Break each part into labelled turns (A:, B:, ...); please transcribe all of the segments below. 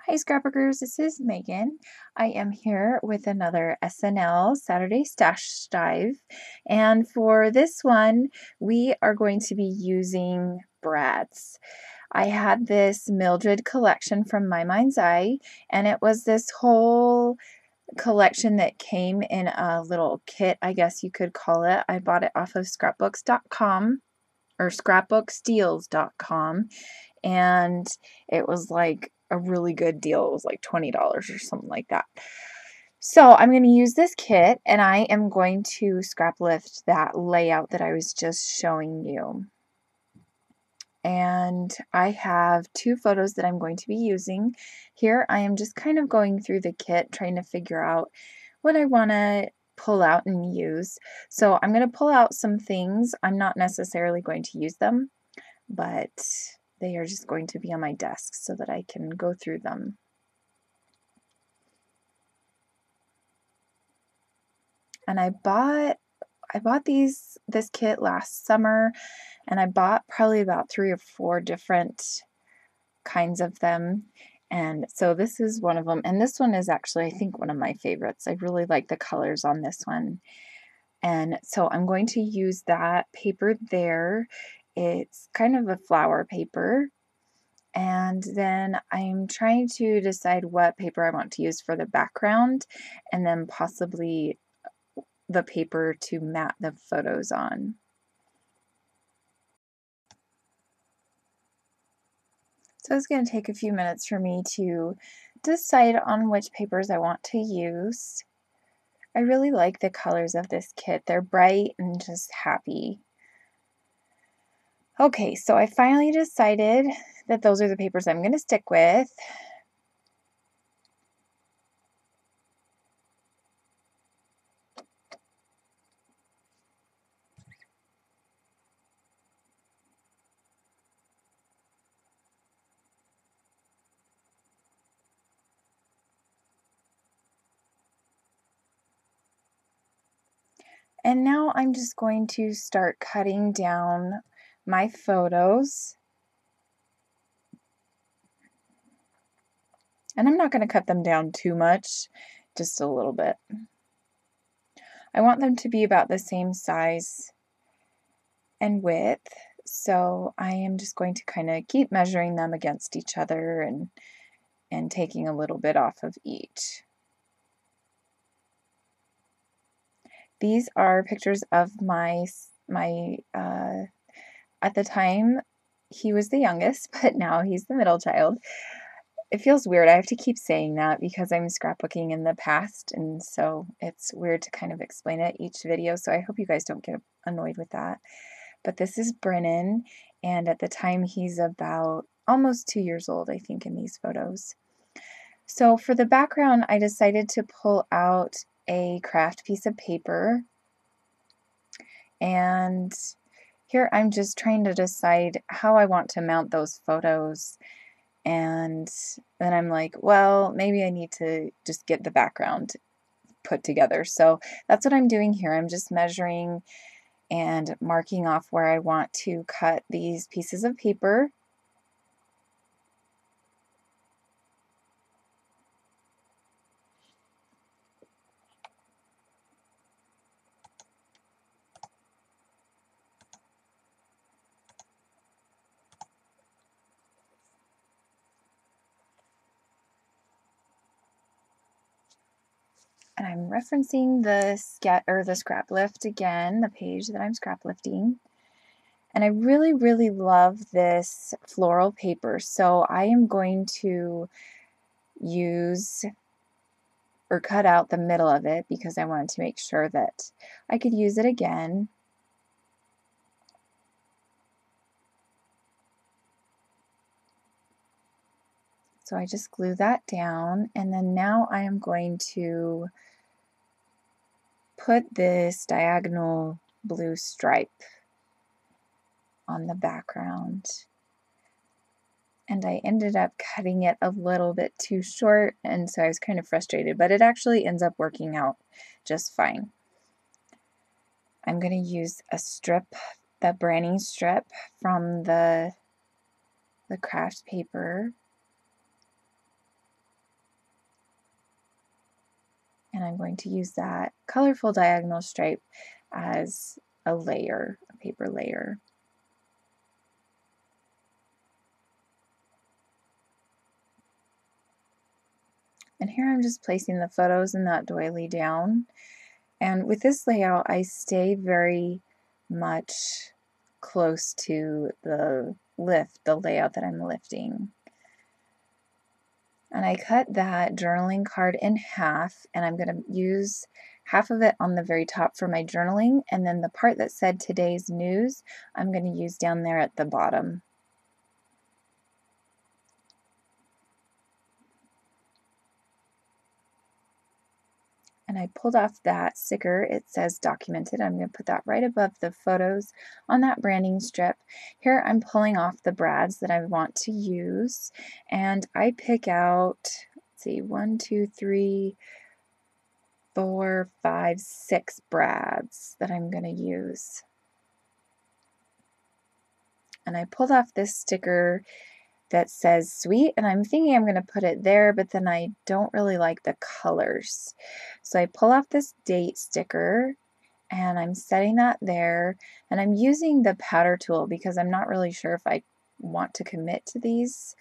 A: Hi Scrapbookers, this is Megan. I am here with another SNL Saturday Stash Dive, and for this one we are going to be using brads. I had this Mildred collection from My Mind's Eye, and it was this whole collection that came in a little kit, I guess you could call it. I bought it off of scrapbooks.com or scrapbooksteals.com, and it was like a really good deal. It was like $20 or something like that. So I'm going to use this kit, and I am going to scrap lift that layout that I was just showing you. And I have two photos that I'm going to be using. Here I am just kind of going through the kit, trying to figure out what I want to pull out and use. So I'm going to pull out some things. I'm not necessarily going to use them, but they are just going to be on my desk so that I can go through them. And I bought this kit last summer, and I bought probably about 3 or 4 different kinds of them. And so this is one of them. And this one is actually, I think, one of my favorites. I really like the colors on this one. And so I'm going to use that paper there. It's kind of a flower paper. And then I'm trying to decide what paper I want to use for the background, and then possibly the paper to mat the photos on. So it's going to take a few minutes for me to decide on which papers I want to use. I really like the colors of this kit. They're bright and just happy. Okay, so I finally decided that those are the papers I'm going to stick with. And now I'm just going to start cutting down my photos. And I'm not going to cut them down too much, just a little bit. I want them to be about the same size and width, so I am just going to kind of keep measuring them against each other and taking a little bit off of each. These are pictures of my at the time he was the youngest, but now he's the middle child. It feels weird. I have to keep saying that because I'm scrapbooking in the past, and so it's weird to kind of explain it each video, so I hope you guys don't get annoyed with that. But this is Brennan, and at the time he's about almost 2 years old, I think, in these photos. So for the background, I decided to pull out a craft piece of paper, and here I'm just trying to decide how I want to mount those photos. And then I'm like, well, maybe I need to just get the background put together. So that's what I'm doing here. I'm just measuring and marking off where I want to cut these pieces of paper. And I'm referencing the scrap lift again, the page that I'm scrap lifting. And I really, really love this floral paper. So I am going to use or cut out the middle of it because I wanted to make sure that I could use it again. So I just glue that down, and then now I am going to put this diagonal blue stripe on the background. And I ended up cutting it a little bit too short, and so I was kind of frustrated, but it actually ends up working out just fine. I'm going to use a strip, the branding strip from the craft paper. And I'm going to use that colorful diagonal stripe as a layer, a paper layer. And here I'm just placing the photos in that doily down. And with this layout, I stay very much close to the layout that I'm lifting. And I cut that journaling card in half, and I'm going to use half of it on the very top for my journaling, and then the part that said today's news, I'm going to use down there at the bottom. And I pulled off that sticker. It says documented. I'm going to put that right above the photos on that branding strip. Here I'm pulling off the brads that I want to use, and I pick out, let's see, 1, 2, 3, 4, 5, 6 brads that I'm going to use. And I pulled off this sticker that says sweet, and I'm thinking I'm going to put it there, but then I don't really like the colors. So I pull off this date sticker, and I'm setting that there, and I'm using the powder tool because I'm not really sure if I want to commit to these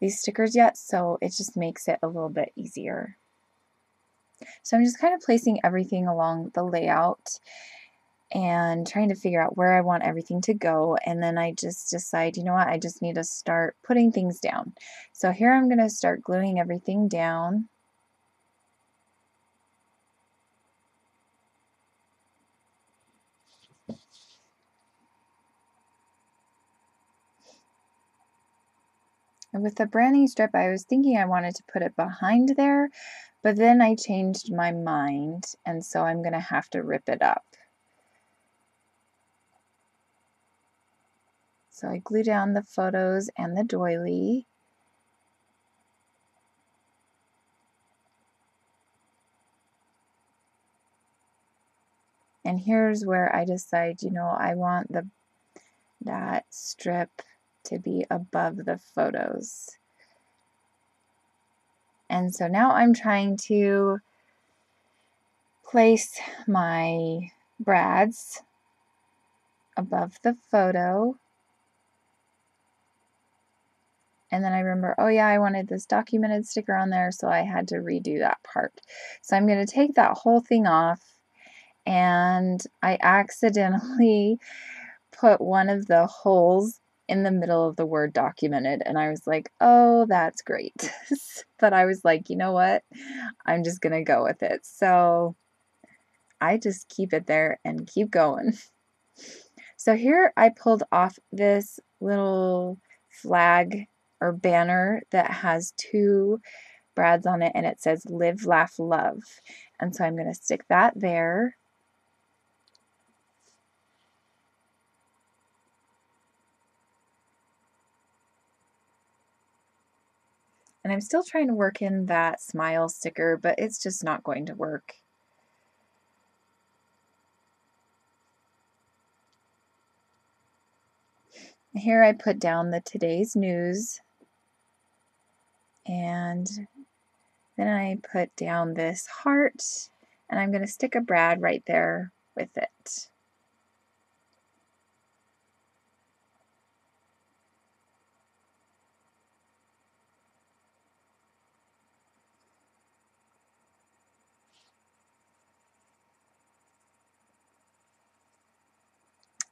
A: stickers yet, so it just makes it a little bit easier. So I'm just kind of placing everything along the layout and trying to figure out where I want everything to go, and then I just decide, you know what, I just need to start putting things down. So here I'm going to start gluing everything down. And with the branding strip, I was thinking I wanted to put it behind there, but then I changed my mind, and so I'm going to have to rip it up. So I glue down the photos and the doily. And here's where I decide, you know, I want that strip to be above the photos. And so now I'm trying to place my brads above the photo. And then I remember, oh yeah, I wanted this documented sticker on there, so I had to redo that part. So I'm going to take that whole thing off, and I accidentally put one of the holes in the middle of the word documented, and I was like, oh, that's great. But I was like, you know what? I'm just going to go with it. So I just keep it there and keep going. So here I pulled off this little flag or banner that has 2 brads on it, and it says live, laugh, love. And so I'm going to stick that there. And I'm still trying to work in that smile sticker, but it's just not going to work. Here I put down the today's news, and then I put down this heart, and I'm going to stick a brad right there with it.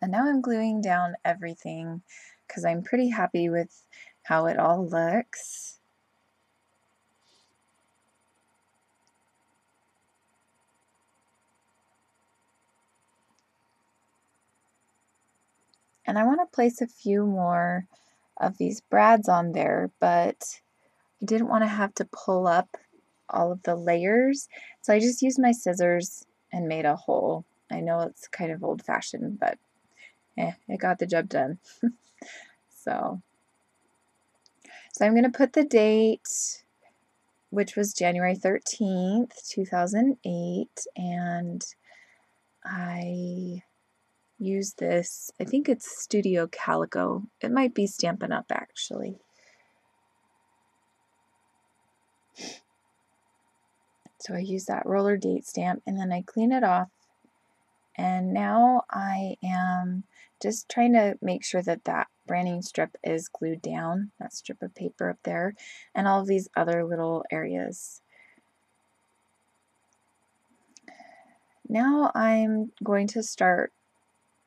A: And now I'm gluing down everything because I'm pretty happy with how it all looks. And I want to place a few more of these brads on there, but I didn't want to have to pull up all of the layers. So I just used my scissors and made a hole. I know it's kind of old-fashioned, but it got the job done. So I'm going to put the date, which was January 13th, 2008, and I use this, I think it's Studio Calico. It might be Stampin' Up! Actually. So I use that roller date stamp and then I clean it off. And now I am just trying to make sure that that branding strip is glued down, that strip of paper up there, and all of these other little areas. Now I'm going to start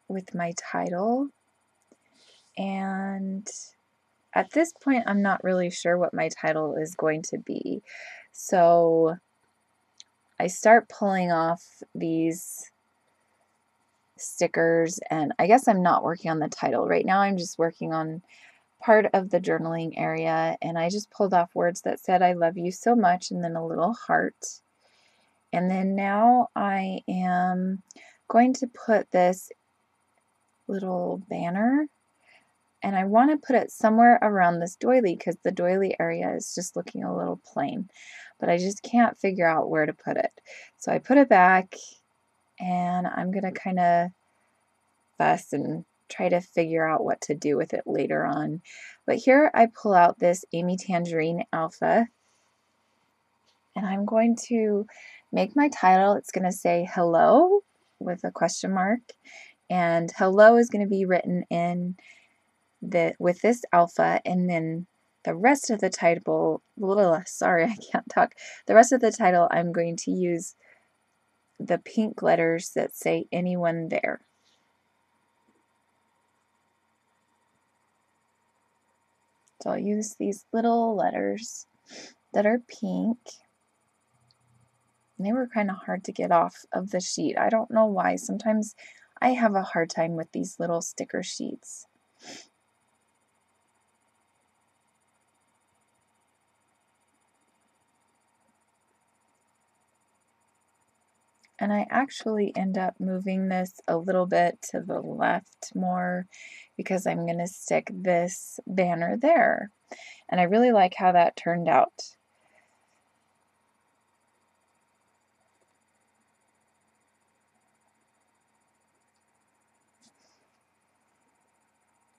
A: with my title, and at this point I'm not really sure what my title is going to be. So I start pulling off these stickers, and I guess I'm not working on the title. Right now I'm just working on part of the journaling area, and I just pulled off words that said I love you so much and then a little heart. And then now I am going to put this little banner, and I want to put it somewhere around this doily because the doily area is just looking a little plain, but I just can't figure out where to put it. So I put it back, and I'm going to kind of fuss and try to figure out what to do with it later on. But here I pull out this Amy Tangerine Alpha, and I'm going to make my title. It's going to say hello with a question mark, and hello is going to be written in with this alpha, and then the rest of the title, sorry, I can't talk. The rest of the title I'm going to use the pink letters that say anyone there. So I'll use these little letters that are pink. And they were kind of hard to get off of the sheet. I don't know why. Sometimes I have a hard time with these little sticker sheets. And I actually end up moving this a little bit to the left more because I'm going to stick this banner there. And I really like how that turned out.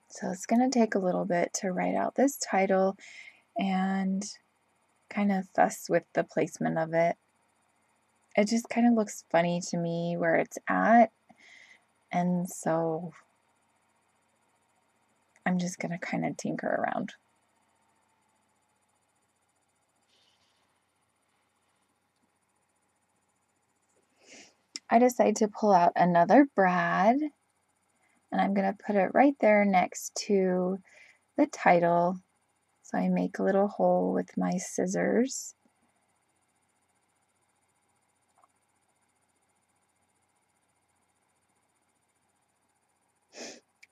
A: So it's going to take a little bit to write out this title and kind of fuss with the placement of it. It just kind of looks funny to me where it's at. And so I'm just going to kind of tinker around. I decide to pull out another brad, and I'm going to put it right there next to the title. So I make a little hole with my scissors.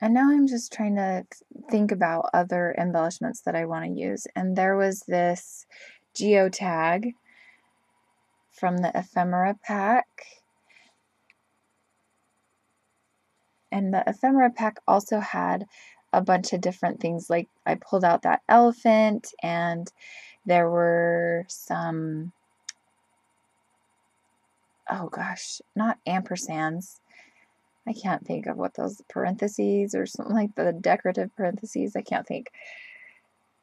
A: And now I'm just trying to think about other embellishments that I want to use. And there was this geotag from the ephemera pack. And the ephemera pack also had a bunch of different things. Like I pulled out that elephant, and there were some, oh gosh, not ampersands. I can't think of what those parentheses or something like the decorative parentheses. I can't think.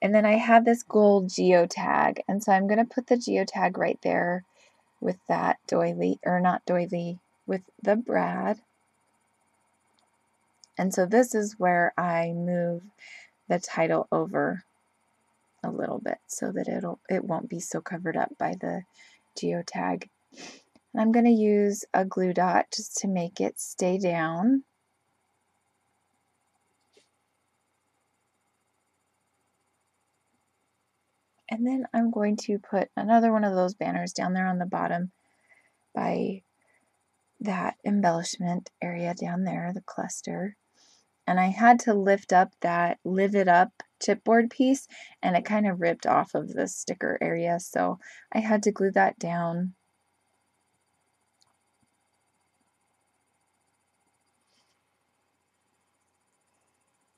A: And then I had this gold geotag, and so I'm going to put the geotag right there with that doily, or not doily, with the brad. And so this is where I move the title over a little bit so that it won't be so covered up by the geotag. And I'm going to use a glue dot just to make it stay down. And then I'm going to put another one of those banners down there on the bottom by that embellishment area down there, the cluster. And I had to lift up that Live It Up chipboard piece, and it kind of ripped off of the sticker area, so I had to glue that down.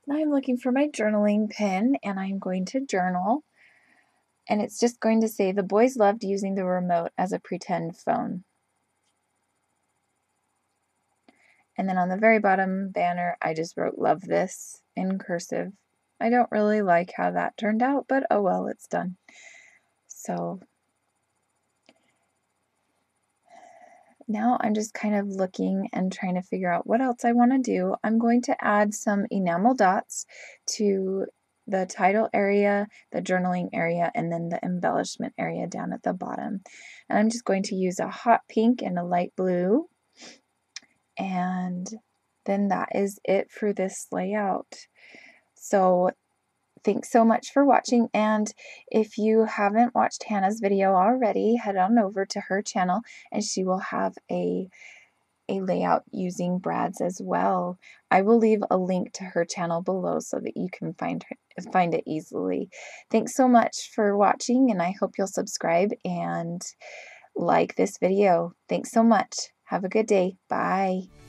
A: Now I'm looking for my journaling pen, and I'm going to journal. And it's just going to say, the boys loved using the remote as a pretend phone. And then on the very bottom banner, I just wrote love this in cursive. I don't really like how that turned out, but oh well, it's done. So Now I'm just kind of looking and trying to figure out what else I want to do. I'm going to add some enamel dots to the title area, the journaling area, and then the embellishment area down at the bottom. And I'm just going to use a hot pink and a light blue. And then that is it for this layout. So thanks so much for watching, and if you haven't watched Hannah's video already, head on over to her channel and she will have a layout using brads as well. I will leave a link to her channel below so that you can find it easily. Thanks so much for watching, and I hope you'll subscribe and like this video. Thanks so much. Have a good day. Bye.